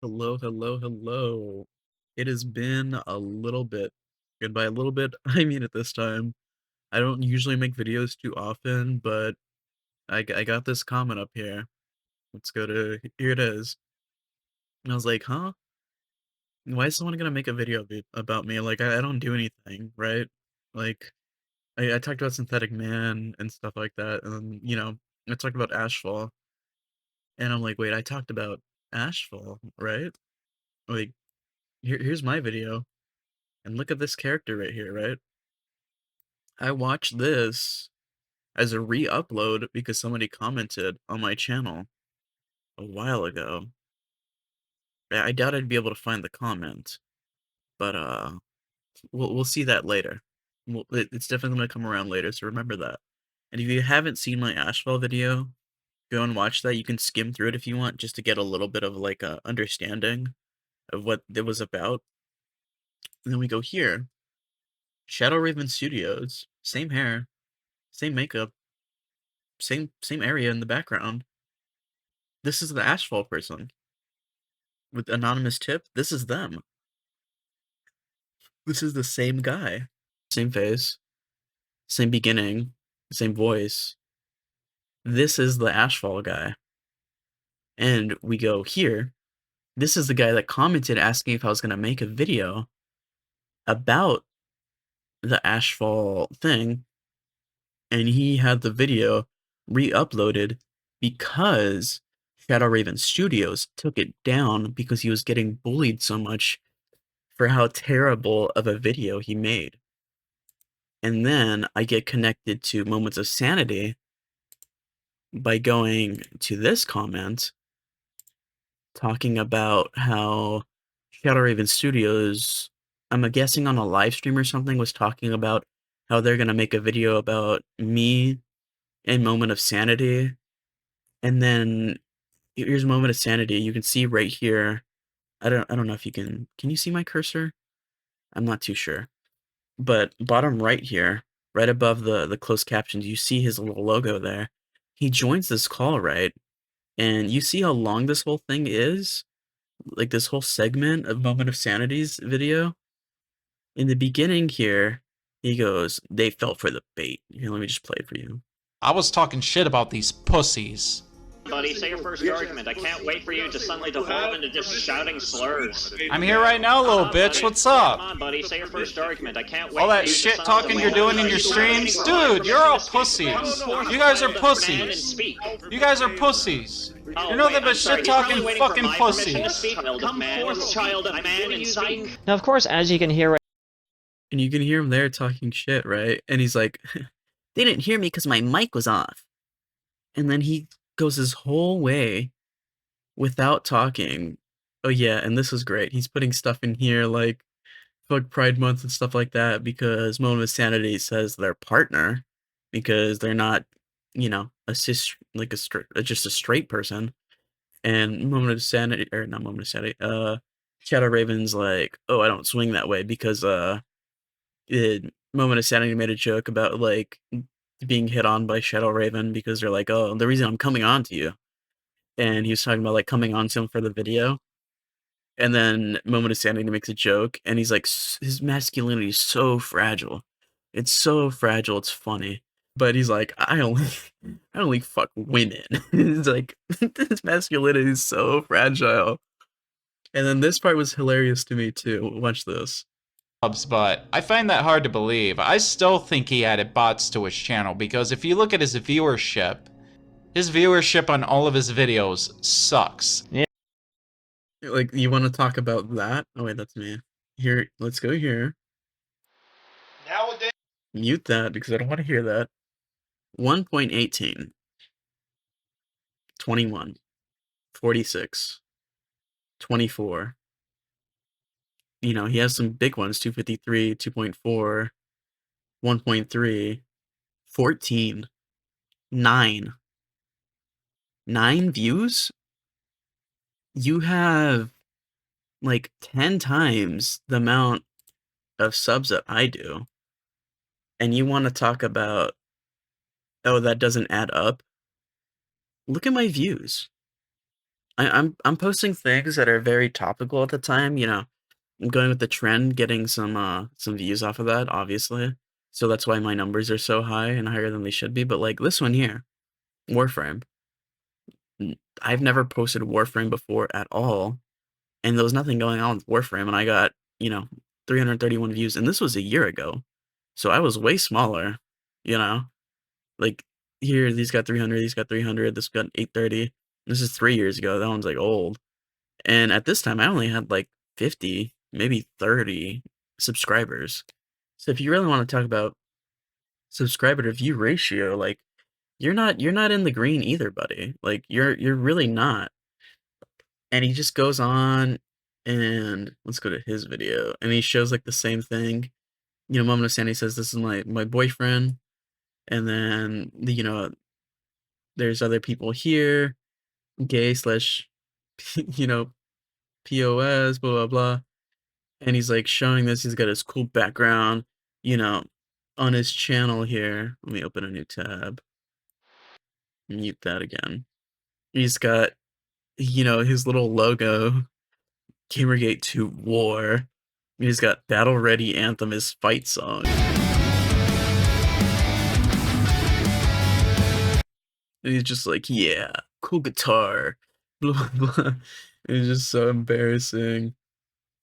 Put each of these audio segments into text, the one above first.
Hello, hello, hello. It has been a little bit, and by a little bit, I mean it this time. I don't usually make videos too often, but I got this comment up here. Let's go to here it is. And I was like, huh? Why is someone gonna make a video about me? Like, I don't do anything, right? Like, I talked about Synthetic Man and stuff like that, and I talked about Ashfall, and I'm like, wait, I talked about Ashfall, right? Like, here's my video. And look at this character right here, right? I watched this as a re-upload because somebody commented on my channel a while ago. I doubt I'd be able to find the comment, but we'll see that later. It's definitely gonna come around later, so remember that. And if you haven't seen my Ashfall video, go and watch that. You can skim through it if you want, just to get a little bit of like a understanding of what it was about. And then we go here, Shadow Raven Studios, same hair, same makeup, same area in the background. This is the Ashfall person with anonymous tip. This is them. This is the same guy. Same face, same beginning, same voice. This is the Ashfall guy. And we go here. This is the guy that commented asking if I was going to make a video about the Ashfall thing. And he had the video re-uploaded because Shadow Raven Studios took it down because he was getting bullied so much for how terrible of a video he made. And then I get connected to Moments of Sanity by going to this comment talking about how Shadow Raven Studios, I'm guessing on a live stream or something, was talking about how they're gonna make a video about me and Moment of Sanity. And then here's Moment of Sanity. You can see right here. I don't know if you can you see my cursor? I'm not too sure. But bottom right here, right above the closed captions, you see his little logo there. He joins this call, right? And you see how long this whole thing is? Like this whole segment of Moment of Sanity's video? In the beginning here, he goes, "They fell for the bait." Here, let me just play it for you. I was talking shit about these pussies. Buddy, say your first argument. I can't wait for you to suddenly devolve into just shouting slurs. I'm here right now, little bitch. Buddy. What's up? Come on, buddy, say your first argument. I can't wait All for that you shit to talking you're doing in your streams? Dude, you're all pussies. You guys are pussies. You guys are pussies. You're nothing but shit talking fucking pussies. Come forth, child of man, and speak. Now, of course, as you can hear And you can hear him there talking shit, right? And he's like, "They didn't hear me because my mic was off." And then he goes his whole way without talking. Oh yeah, and this is great. He's putting stuff in here like fuck Pride Month and stuff like that because Moment of Sanity says their partner because they're not, a cis like just a straight person. And Moment of Sanity or not Moment of Sanity, Shadow Raven's like, "Oh, I don't swing that way because Moment of Sanity made a joke about like being hit on by Shadow Raven because they're like, "Oh, the reason I'm coming on to you." And he was talking about like coming on to him for the video. And then Moment of Sanity makes a joke, and he's like, his masculinity is so fragile. It's so fragile, it's funny. But he's like, I only fuck women. It's like, his masculinity is so fragile. And then this part was hilarious to me too. Watch this. But I find that hard to believe. I still think he added bots to his channel because if you look at his viewership on all of his videos sucks. Yeah. Like, you want to talk about that? Oh wait, that's me. Here, let's go here. Nowadays, Mute that because I don't want to hear that. 1.18. 21. 46. 24. He has some big ones, 253, 2.4, 1.3, 14, 9. 9 views? You have like 10 times the amount of subs that I do. And you want to talk about, oh, that doesn't add up? Look at my views. I'm posting things that are very topical at the time, you know. I'm going with the trend, getting some views off of that, obviously. So that's why my numbers are so high and higher than they should be. But like this one here, Warframe. I've never posted Warframe before at all, and there was nothing going on with Warframe, and I got, you know, 331 views, and this was a year ago. So I was way smaller, you know. Like here, these got 300, these got 300, this got 830. This is 3 years ago. That one's like old. And at this time, I only had like 50, maybe 30 subscribers. So if you really want to talk about subscriber to view ratio, like you're not in the green either, buddy. Like you're really not. And he just goes on and let's go to his video. And he shows like the same thing. You know, Moment of Sanity says this is my boyfriend. And then you know, there's other people here, gay slash you know, POS, blah blah blah. And he's like showing this. He's got his cool background, you know, on his channel here. Let me open a new tab. Mute that again. He's got, you know, his little logo, Gamergate 2 War. He's got Battle Ready Anthem, his fight song. And he's just like, yeah, cool guitar. Blah, blah, blah. It's just so embarrassing.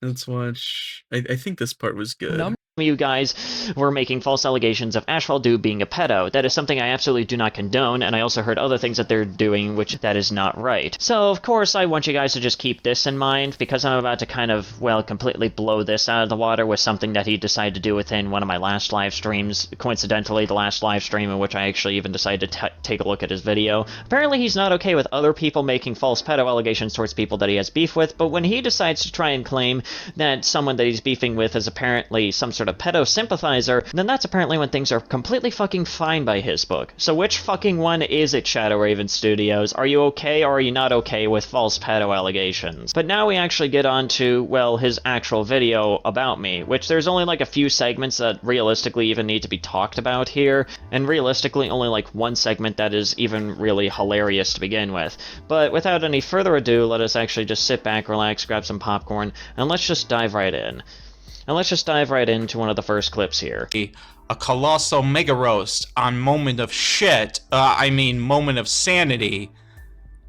Let's watch. I think this part was good. You guys were making false allegations of Ashfall Dew being a pedo. That is something I absolutely do not condone, and I also heard other things that they're doing which that is not right. So, of course, I want you guys to just keep this in mind, because I'm about to kind of, well, completely blow this out of the water with something that he decided to do within one of my last live streams. Coincidentally, the last live stream in which I actually even decided to take a look at his video. Apparently, he's not okay with other people making false pedo allegations towards people that he has beef with, but when he decides to try and claim that someone that he's beefing with is apparently some sort of pedo sympathizer, then that's apparently when things are completely fucking fine by his book. So which fucking one is it, Shadow Raven Studios? Are you okay or are you not okay with false pedo allegations? But now we actually get on to, well, his actual video about me, which there's only like a few segments that realistically even need to be talked about here, and realistically only like one segment that is even really hilarious to begin with. But without any further ado, let us actually just sit back, relax, grab some popcorn, and let's just dive right in. And let's just dive right into one of the first clips here. A colossal mega roast on Moment of Moment of Sanity.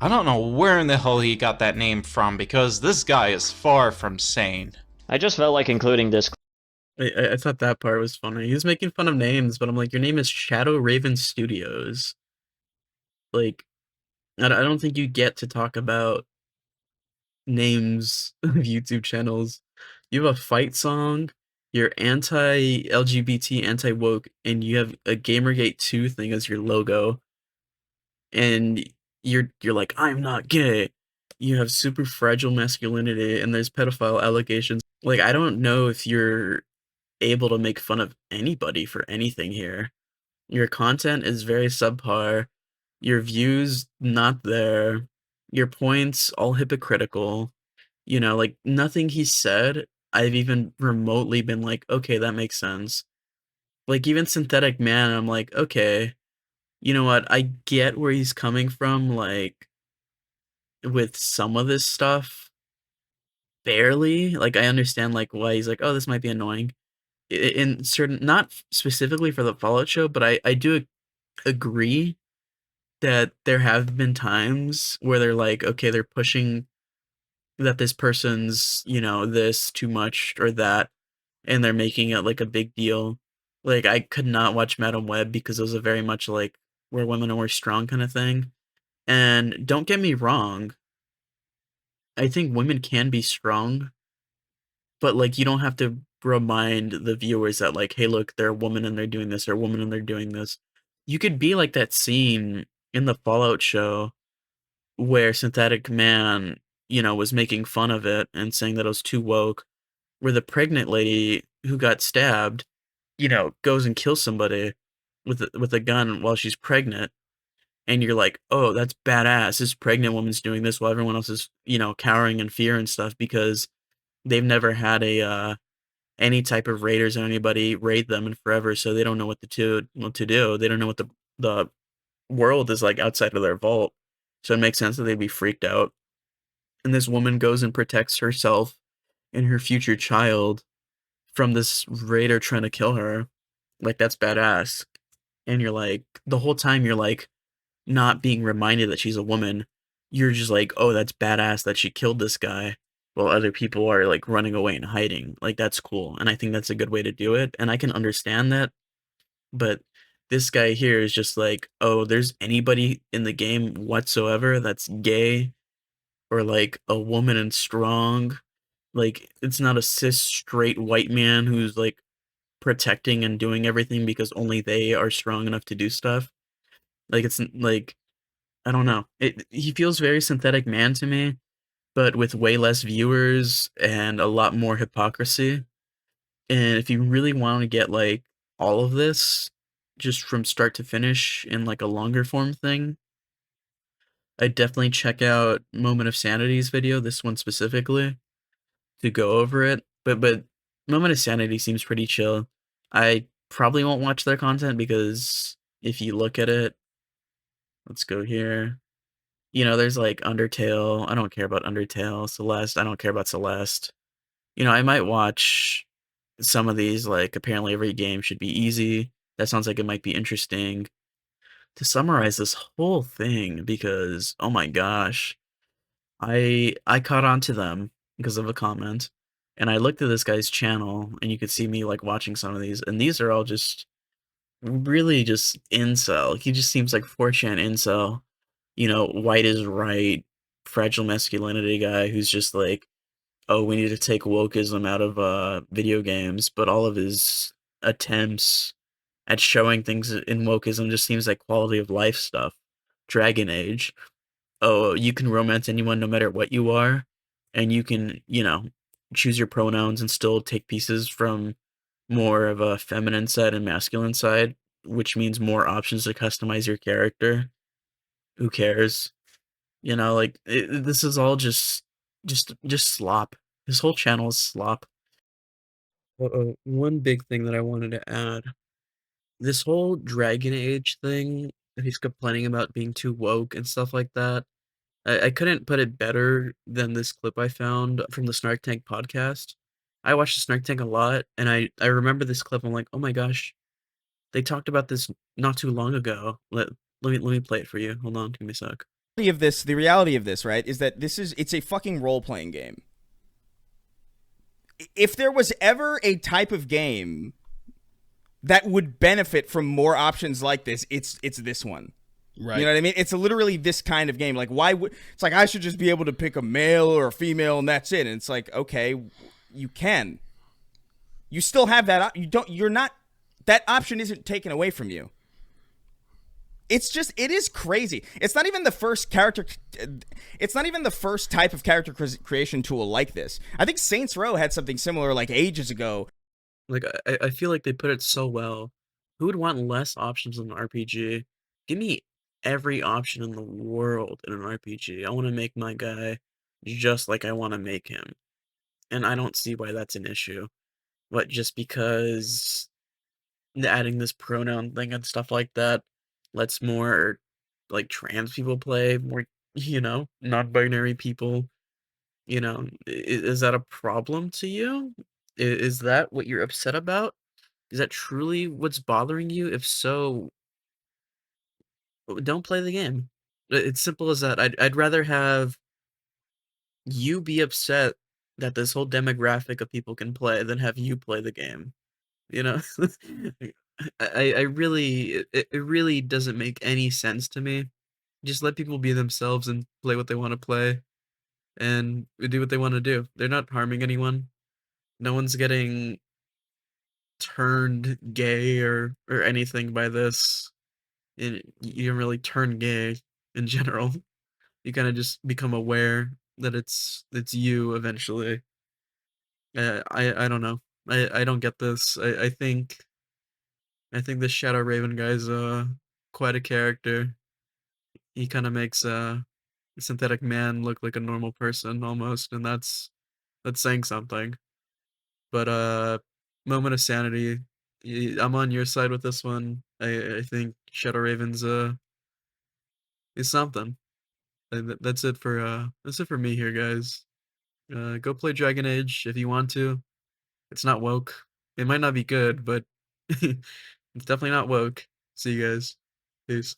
I don't know where in the hell he got that name from, because this guy is far from sane. I just felt like including this. I thought that part was funny. He was making fun of names, but I'm like, your name is Shadow Raven Studios. Like, I don't think you get to talk about names of YouTube channels. You have a fight song, you're anti-LGBT, anti-woke, and you have a Gamergate 2 thing as your logo. And you're like, I'm not gay. You have super fragile masculinity, and there's pedophile allegations. Like, I don't know if you're able to make fun of anybody for anything here. Your content is very subpar. Your views not there. Your points all hypocritical. You know, like nothing he said, I've even remotely been like, okay, that makes sense. Like even Synthetic Man, I'm like, okay, you know what? I get where he's coming from, like with some of this stuff. Barely. Like I understand like why he's like, oh, this might be annoying. In certain, not specifically for the Fallout show, but I do agree that there have been times where they're like, okay, they're pushing that this person's, you know, this too much or that, and they're making it like a big deal. Like I could not watch Madam Web because it was a very much like where women are more strong kind of thing. And don't get me wrong, I think women can be strong, but like you don't have to remind the viewers that like, hey, look, they're a woman and they're doing this, or a woman and they're doing this. You could be like that scene in the Fallout show where Synthetic Man, you know, was making fun of it and saying that it was too woke, where the pregnant lady who got stabbed, you know, goes and kills somebody with a gun while she's pregnant, and you're like, oh, that's badass. This pregnant woman's doing this while everyone else is, you know, cowering in fear and stuff because they've never had a any type of raiders or anybody raid them in forever, so they don't know what to do. They don't know what the world is like outside of their vault. So it makes sense that they'd be freaked out. and this woman goes and protects herself and her future child from this raider trying to kill her. Like, that's badass. And you're like, the whole time you're like, not being reminded that she's a woman, you're just like, oh, that's badass that she killed this guy, while other people are like running away and hiding. Like, that's cool. And I think that's a good way to do it. And I can understand that. But this guy here is just like, oh, there's anybody in the game whatsoever that's gay or like a woman and strong. Like, it's not a cis straight white man who's like protecting and doing everything because only they are strong enough to do stuff. Like, it's like, I don't know. He feels very synthetic man to me, but with way less viewers and a lot more hypocrisy. And if you really want to get like all of this just from start to finish in like a longer form thing, I'd definitely check out Moment of Sanity's video, this one specifically, to go over it. But Moment of Sanity seems pretty chill. I probably won't watch their content because if you look at it, let's go here. You know, there's like Undertale. I don't care about Undertale. Celeste. I don't care about Celeste. You know, I might watch some of these, like apparently every game should be easy. That sounds like it might be interesting. To summarize this whole thing, because oh my gosh, I caught on to them because of a comment, and I looked at this guy's channel, and you could see me like watching some of these, and these are all just really just incel. He just seems like 4chan incel, you know, white is right, fragile masculinity guy who's just like, oh, we need to take wokeism out of video games, but all of his attempts at showing things in wokeism just seems like quality of life stuff. Dragon Age. Oh, you can romance anyone no matter what you are, and you can, you know, choose your pronouns and still take pieces from more of a feminine side and masculine side, which means more options to customize your character. Who cares? You know, like this is all just slop. His whole channel is slop. One big thing that I wanted to add, this whole Dragon Age thing that he's complaining about being too woke and stuff like that. I couldn't put it better than this clip I found from the Snark Tank podcast. I watched the Snark Tank a lot, and I remember this clip. I'm like, oh my gosh, they talked about this not too long ago. Let me play it for you. Hold on, give me a sec. The reality of this, right, is that it's a fucking role-playing game. If there was ever a type of game that would benefit from more options like this, it's this one. Right. You know what I mean? It's literally this kind of game. Like, why would it's like I should just be able to pick a male or a female and that's it. And it's like, okay, you can. You still have that. You're not. That option isn't taken away from you. It is crazy. It's not even the first character. It's not even the first type of character creation tool like this. I think Saints Row had something similar like ages ago. Like, I feel like they put it so well. Who would want less options in an RPG? Give me every option in the world in an RPG. I want to make my guy just like I want to make him. And I don't see why that's an issue. But just because adding this pronoun thing and stuff like that lets more like trans people play, more, you know, non-binary people, you know, is that a problem to you? Is that what you're upset about? Is that truly what's bothering you? If so, don't play the game. It's simple as that. I'd rather have you be upset that this whole demographic of people can play than have you play the game. You know? I really it really doesn't make any sense to me. Just let people be themselves and play what they want to play and do what they want to do. They're not harming anyone. No one's getting turned gay or anything by this. And you don't really turn gay in general. You kind of just become aware that it's you eventually. I don't know. I don't get this. I think this Shadow Raven guy's quite a character. He kind of makes a synthetic man look like a normal person almost, and that's saying something. But Moment of Sanity, I'm on your side with this one. I think Shadow Raven's is something. That's it for me here, guys. Go play Dragon Age if you want to. It's not woke. It might not be good, but it's definitely not woke. See you guys. Peace.